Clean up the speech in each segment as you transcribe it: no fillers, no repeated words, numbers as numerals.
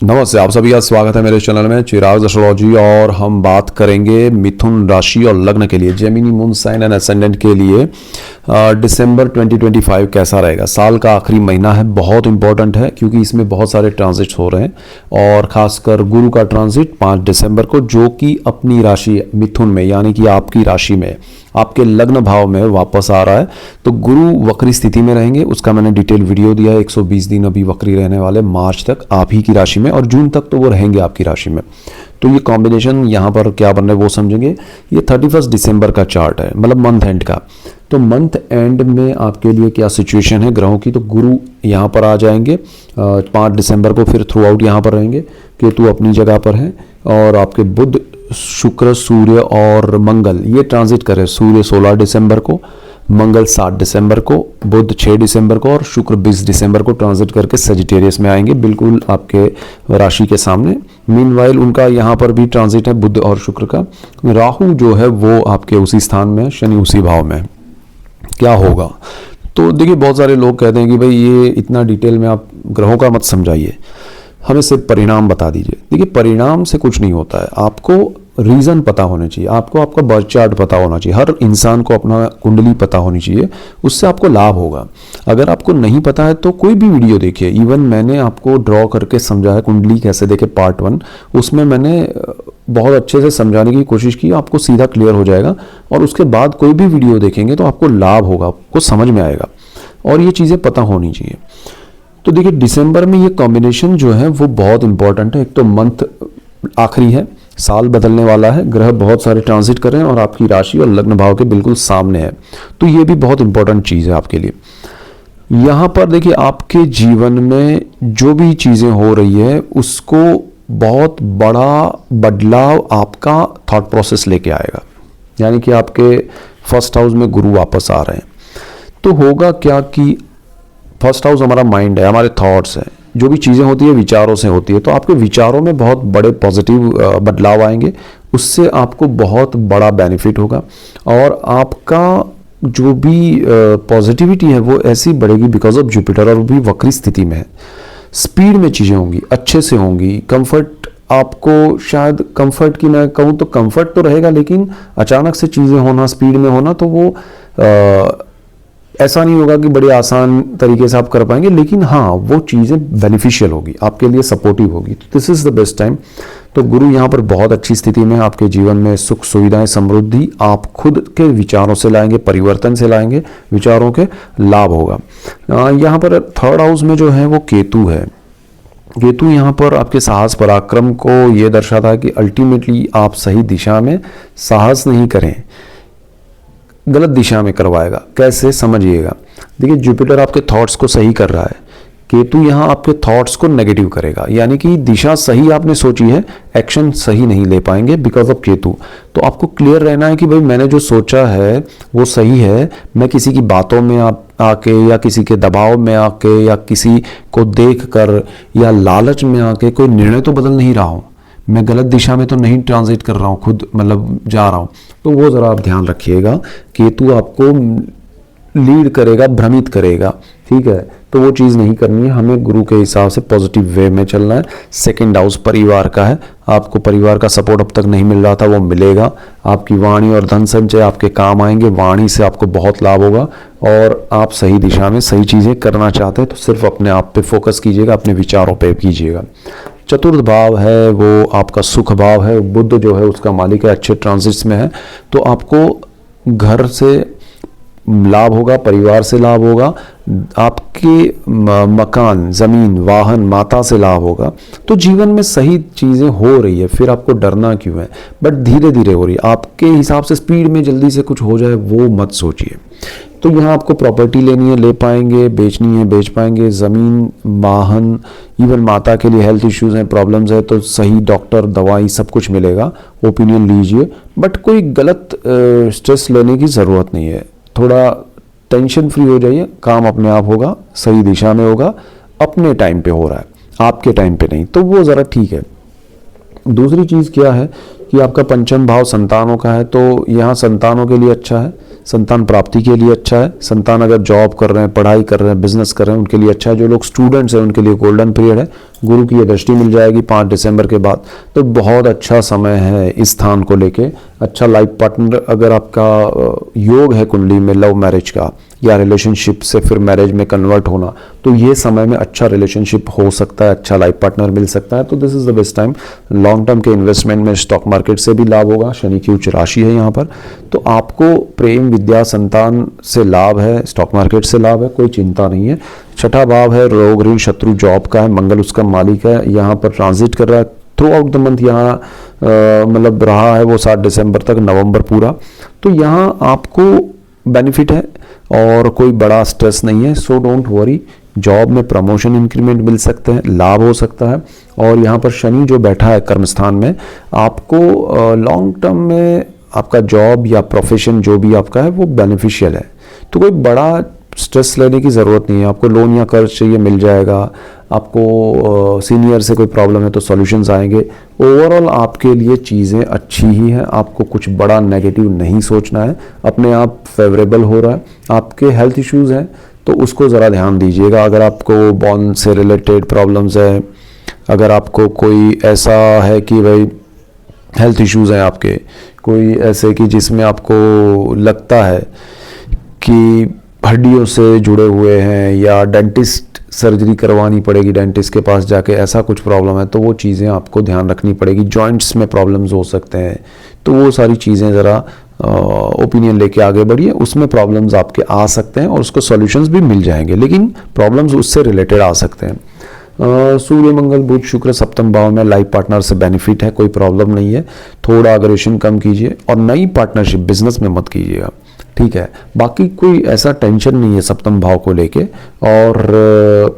नमस्ते, आप सभी का स्वागत है मेरे चैनल में चिराग एस्ट्रोलॉजी। और हम बात करेंगे मिथुन राशि और लग्न के लिए, Gemini moon sign and ascendant के लिए दिसंबर 2025 कैसा रहेगा। साल का आखिरी महीना है, बहुत इंपॉर्टेंट है क्योंकि इसमें बहुत सारे ट्रांजिट्स हो रहे हैं और खासकर गुरु का ट्रांजिट 5 दिसंबर को, जो कि अपनी राशि मिथुन में यानी कि आपकी राशि में आपके लग्न भाव में वापस आ रहा है। तो गुरु वक्री स्थिति में रहेंगे, उसका मैंने डिटेल वीडियो दिया है। 120 दिन अभी वक्री रहने वाले, मार्च तक आप ही की राशि में और जून तक तो वो रहेंगे आपकी राशि में। तो ये कॉम्बिनेशन यहाँ पर क्या बन रहा है वो समझेंगे। ये 31 दिसंबर का चार्ट है, मतलब मंथ एंड का। तो मंथ एंड में आपके लिए क्या सिचुएशन है ग्रहों की। तो गुरु यहाँ पर आ जाएंगे 5 दिसंबर को, फिर थ्रू आउट यहाँ पर रहेंगे। केतु अपनी जगह पर है और आपके बुध, शुक्र, सूर्य और मंगल ये ट्रांजिट करें। सूर्य 16 दिसंबर को, मंगल 7 दिसंबर को, बुध 6 दिसंबर को और शुक्र 20 दिसंबर को ट्रांजिट करके सजिटेरियस में आएंगे, बिल्कुल आपके राशि के सामने। मीनवाइल उनका यहाँ पर भी ट्रांजिट है बुध और शुक्र का। राहु जो है वो आपके उसी स्थान में, शनि उसी भाव में। क्या होगा तो देखिए, बहुत सारे लोग कहते हैं कि भाई ये इतना डिटेल में आप ग्रहों का मत समझाइए, हमें सिर्फ परिणाम बता दीजिए। देखिए, परिणाम से कुछ नहीं होता है, आपको रीज़न पता होना चाहिए, आपको आपका बर्थ चार्ट पता होना चाहिए, हर इंसान को अपना कुंडली पता होनी चाहिए, उससे आपको लाभ होगा। अगर आपको नहीं पता है तो कोई भी वीडियो देखिए। इवन मैंने आपको ड्रॉ करके समझाया कुंडली कैसे देखे, पार्ट 1, उसमें मैंने बहुत अच्छे से समझाने की कोशिश की, आपको सीधा क्लियर हो जाएगा। और उसके बाद कोई भी वीडियो देखेंगे तो आपको लाभ होगा, आपको समझ में आएगा और ये चीज़ें पता होनी चाहिए। तो देखिए, दिसंबर में ये कॉम्बिनेशन जो है वो बहुत इंपॉर्टेंट है। एक तो मंथ आखिरी है, साल बदलने वाला है, ग्रह बहुत सारे ट्रांजिट कर रहे हैं और आपकी राशि और लग्न भाव के बिल्कुल सामने है। तो ये भी बहुत इंपॉर्टेंट चीज़ है आपके लिए। यहाँ पर देखिए, आपके जीवन में जो भी चीज़ें हो रही है उसको बहुत बड़ा बदलाव आपका थॉट प्रोसेस लेके आएगा। यानी कि आपके फर्स्ट हाउस में गुरु वापस आ रहे हैं तो होगा क्या कि फर्स्ट हाउस हमारा माइंड है, हमारे थॉट्स हैं, जो भी चीज़ें होती है विचारों से होती है। तो आपके विचारों में बहुत बड़े पॉजिटिव बदलाव आएंगे, उससे आपको बहुत बड़ा बेनिफिट होगा और आपका जो भी पॉजिटिविटी है वो ऐसी बढ़ेगी बिकॉज ऑफ जुपिटर, और वो भी वक्री स्थिति में है। स्पीड में चीज़ें होंगी, अच्छे से होंगी। कंफर्ट, आपको शायद कंफर्ट की मैं कहूँ तो कंफर्ट तो रहेगा, लेकिन अचानक से चीज़ें होना, स्पीड में होना, तो वो ऐसा नहीं होगा कि बड़े आसान तरीके से आप कर पाएंगे, लेकिन हाँ वो चीज़ें बेनिफिशियल होगी, आपके लिए सपोर्टिव होगी। तो this is the best time. तो गुरु यहाँ पर बहुत अच्छी स्थिति में, आपके जीवन में सुख सुविधाएं, समृद्धि आप खुद के विचारों से लाएंगे, परिवर्तन से लाएंगे, विचारों के लाभ होगा। यहाँ पर थर्ड हाउस में जो है वो केतु है। केतु यहाँ पर आपके साहस पराक्रम को ये दर्शाता है कि अल्टीमेटली आप सही दिशा में साहस नहीं करें, गलत दिशा में करवाएगा। कैसे समझिएगा। देखिए, जुपिटर आपके थॉट्स को सही कर रहा है, केतु यहाँ आपके थॉट्स को नेगेटिव करेगा। यानी कि दिशा सही आपने सोची है, एक्शन सही नहीं ले पाएंगे बिकॉज ऑफ केतु। तो आपको क्लियर रहना है कि भाई मैंने जो सोचा है वो सही है, मैं किसी की बातों में आके या किसी के दबाव में आके या किसी को देख कर या लालच में आके कोई निर्णय तो बदल नहीं रहा हूँ, मैं गलत दिशा में तो नहीं ट्रांजिट कर रहा हूँ, खुद मतलब जा रहा हूँ। तो वो ज़रा आप ध्यान रखिएगा। केतु आपको लीड करेगा, भ्रमित करेगा, ठीक है। तो वो चीज़ नहीं करनी है, हमें गुरु के हिसाब से पॉजिटिव वे में चलना है। सेकंड हाउस परिवार का है, आपको परिवार का सपोर्ट अब तक नहीं मिल रहा था, वो मिलेगा। आपकी वाणी और धन संचय आपके काम आएंगे, वाणी से आपको बहुत लाभ होगा और आप सही दिशा में सही चीज़ें करना चाहते हैं तो सिर्फ अपने आप पे फोकस कीजिएगा, अपने विचारों पे कीजिएगा। चतुर्थ भाव है वो आपका सुख भाव है, बुध जो है उसका मालिक है, अच्छे ट्रांजिट्स में है। तो आपको घर से लाभ होगा, परिवार से लाभ होगा, आपके मकान, ज़मीन, वाहन, माता से लाभ होगा। तो जीवन में सही चीज़ें हो रही है, फिर आपको डरना क्यों है। बट धीरे धीरे हो रही है, आपके हिसाब से स्पीड में जल्दी से कुछ हो जाए वो मत सोचिए। तो यहाँ आपको प्रॉपर्टी लेनी है, ले पाएंगे, बेचनी है, बेच पाएंगे, ज़मीन, वाहन, इवन माता के लिए हेल्थ इश्यूज़ हैं, प्रॉब्लम्स है तो सही डॉक्टर, दवाई सब कुछ मिलेगा। ओपिनियन लीजिए, बट कोई गलत स्ट्रेस लेने की ज़रूरत नहीं है। थोड़ा टेंशन फ्री हो जाइए, काम अपने आप होगा, सही दिशा में होगा, अपने टाइम पे हो रहा है, आपके टाइम पे नहीं, तो वो ज़रा ठीक है। दूसरी चीज़ क्या है कि आपका पंचम भाव संतानों का है, तो यहाँ संतानों के लिए अच्छा है, संतान प्राप्ति के लिए अच्छा है। संतान अगर जॉब कर रहे हैं, पढ़ाई कर रहे हैं, बिजनेस कर रहे हैं, उनके लिए अच्छा है। जो लोग स्टूडेंट्स हैं उनके लिए गोल्डन पीरियड है। गुरु की ये दृष्टि मिल जाएगी 5 दिसंबर के बाद, तो बहुत अच्छा समय है इस स्थान को लेके। अच्छा लाइफ पार्टनर अगर आपका योग है कुंडली में लव मैरिज का या रिलेशनशिप से फिर मैरिज में कन्वर्ट होना, तो ये समय में अच्छा रिलेशनशिप हो सकता है, अच्छा लाइफ पार्टनर मिल सकता है। तो this is the best time. Long term के इन्वेस्टमेंट में स्टॉक मार्केट से भी लाभ होगा। शनि की उच्च राशि है यहाँ पर, तो आपको प्रेम विद्या संतान से लाभ है, स्टॉक मार्केट से लाभ है, कोई चिंता नहीं है। छठा भाव है रोग ऋण शत्रु जॉब का है, मंगल उसका मालिक है, यहाँ पर ट्रांजिट कर रहा है थ्रू आउट द मंथ। यहाँ मतलब रहा है वो 7 दिसंबर तक, नवंबर पूरा। तो यहाँ आपको बेनिफिट है और कोई बड़ा स्ट्रेस नहीं है। सो डोंट वरी, जॉब में प्रमोशन इंक्रीमेंट मिल सकते हैं, लाभ हो सकता है। और यहाँ पर शनि जो बैठा है कर्मस्थान में, आपको लॉन्ग टर्म में आपका जॉब या प्रोफेशन जो भी आपका है वो बेनिफिशियल है। तो कोई बड़ा स्ट्रेस लेने की ज़रूरत नहीं है। आपको लोन या कर्ज चाहिए मिल जाएगा, आपको सीनियर से कोई प्रॉब्लम है तो सॉल्यूशंस आएंगे। ओवरऑल आपके लिए चीज़ें अच्छी ही हैं, आपको कुछ बड़ा नेगेटिव नहीं सोचना है, अपने आप फेवरेबल हो रहा है। आपके हेल्थ इश्यूज़ हैं तो उसको ज़रा ध्यान दीजिएगा। अगर आपको बोन से रिलेटेड प्रॉब्लम्स है, अगर आपको कोई ऐसा है कि भाई हेल्थ इश्यूज़ हैं आपके, कोई ऐसे कि जिसमें आपको लगता है कि हड्डियों से जुड़े हुए हैं या डेंटिस्ट सर्जरी करवानी पड़ेगी डेंटिस्ट के पास जाके, ऐसा कुछ प्रॉब्लम है तो वो चीज़ें आपको ध्यान रखनी पड़ेगी। जॉइंट्स में प्रॉब्लम्स हो सकते हैं, तो वो सारी चीज़ें ज़रा ओपिनियन लेके आगे बढ़िए। उसमें प्रॉब्लम्स आपके आ सकते हैं और उसको सॉल्यूशंस भी मिल जाएंगे, लेकिन प्रॉब्लम्स उससे रिलेटेड आ सकते हैं। सूर्य मंगल बुध शुक्र सप्तम भाव में, लाइफ पार्टनर से बेनिफिट है, कोई प्रॉब्लम नहीं है। थोड़ा अग्रेशन कम कीजिए और नई पार्टनरशिप बिजनेस में मत कीजिएगा, ठीक है। बाकी कोई ऐसा टेंशन नहीं है सप्तम भाव को लेके। और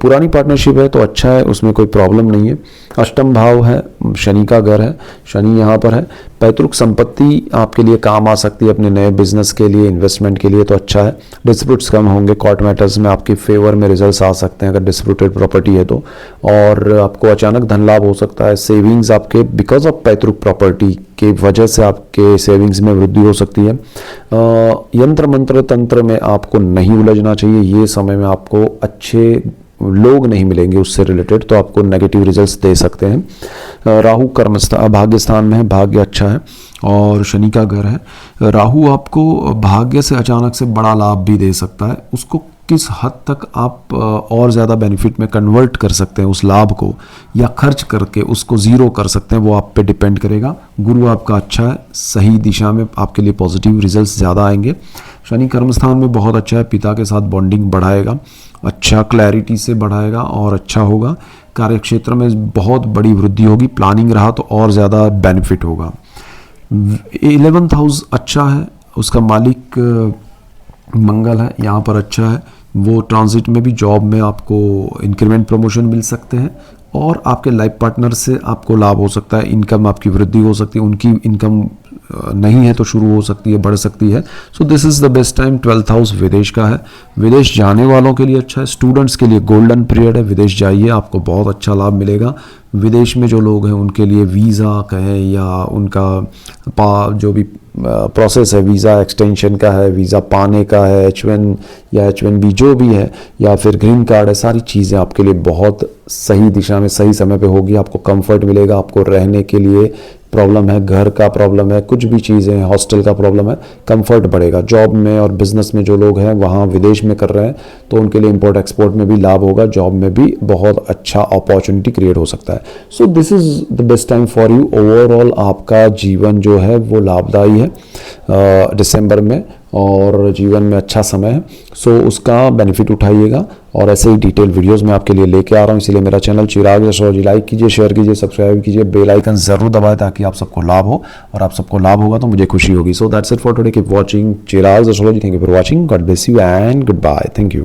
पुरानी पार्टनरशिप है तो अच्छा है, उसमें कोई प्रॉब्लम नहीं है। अष्टम भाव है, शनि का घर है, शनि यहाँ पर है। पैतृक संपत्ति आपके लिए काम आ सकती है, अपने नए बिजनेस के लिए, इन्वेस्टमेंट के लिए, तो अच्छा है। डिस्प्यूट्स कम होंगे, कोर्ट मैटर्स में आपके फेवर में रिजल्ट्स आ सकते हैं अगर डिस्प्यूटेड प्रॉपर्टी है तो। और आपको अचानक धन लाभ हो सकता है। सेविंग्स आपके बिकॉज ऑफ पैतृक प्रॉपर्टी के वजह से आपके सेविंग्स में वृद्धि हो सकती है। यंत्र मंत्र तंत्र में आपको नहीं उलझना चाहिए। ये समय में आपको अच्छे लोग नहीं मिलेंगे उससे रिलेटेड, तो आपको नेगेटिव रिजल्ट्स दे सकते हैं। राहु कर्मस्थान भाग्य स्थान में है, भाग्य अच्छा है और शनि का घर है। राहु आपको भाग्य से अचानक से बड़ा लाभ भी दे सकता है। उसको किस हद तक आप और ज़्यादा बेनिफिट में कन्वर्ट कर सकते हैं उस लाभ को, या खर्च करके उसको ज़ीरो कर सकते हैं, वो आप पे डिपेंड करेगा। गुरु आपका अच्छा है, सही दिशा में आपके लिए पॉजिटिव रिजल्ट्स ज़्यादा आएंगे। शनि कर्मस्थान में बहुत अच्छा है, पिता के साथ बॉन्डिंग बढ़ाएगा, अच्छा क्लैरिटी से बढ़ाएगा और अच्छा होगा। कार्यक्षेत्र में बहुत बड़ी वृद्धि होगी, प्लानिंग रहा तो और ज़्यादा बेनिफिट होगा। 11th हाउस अच्छा है, उसका मालिक मंगल है, यहाँ पर अच्छा है। वो ट्रांजिट में भी जॉब में आपको इंक्रीमेंट प्रमोशन मिल सकते हैं और आपके लाइफ पार्टनर से आपको लाभ हो सकता है, इनकम आपकी वृद्धि हो सकती है, उनकी इनकम नहीं है तो शुरू हो सकती है, बढ़ सकती है। So this is the best time. 12th house विदेश का है, विदेश जाने वालों के लिए अच्छा है। स्टूडेंट्स के लिए गोल्डन पीरियड है, विदेश जाइए, आपको बहुत अच्छा लाभ मिलेगा। विदेश में जो लोग हैं उनके लिए वीज़ा कहें या उनका जो भी प्रोसेस है, वीज़ा एक्सटेंशन का है, वीज़ा पाने का है, H1 या H1B जो भी है, या फिर ग्रीन कार्ड है, सारी चीज़ें आपके लिए बहुत सही दिशा में सही समय पे होगी। आपको कंफर्ट मिलेगा, आपको रहने के लिए प्रॉब्लम है, घर का प्रॉब्लम है, कुछ भी चीज़ें हैं, हॉस्टल का प्रॉब्लम है, कंफर्ट बढ़ेगा। जॉब में और बिजनेस में जो लोग हैं वहाँ विदेश में कर रहे हैं तो उनके लिए इंपोर्ट एक्सपोर्ट में भी लाभ होगा, जॉब में भी बहुत अच्छा अपॉर्चुनिटी क्रिएट हो सकता है। So this is the best time for you. Overall आपका जीवन जो है वो लाभदायी है दिसंबर में, और जीवन में अच्छा समय है। सो उसका बेनिफिट उठाइएगा और ऐसे ही डिटेल वीडियोस मैं आपके लिए लेके आ रहा हूँ। इसलिए मेरा चैनल चिराग एस्ट्रोलॉजी लाइक कीजिए, शेयर कीजिए, सब्सक्राइब कीजिए, बेल आइकन जरूर दबाएं ताकि आप सबको लाभ हो, और आप सबको लाभ होगा तो मुझे खुशी होगी। So that's it for today, keep watching Chirag Astrology. Thank you for watching, God bless you and goodbye, thank you.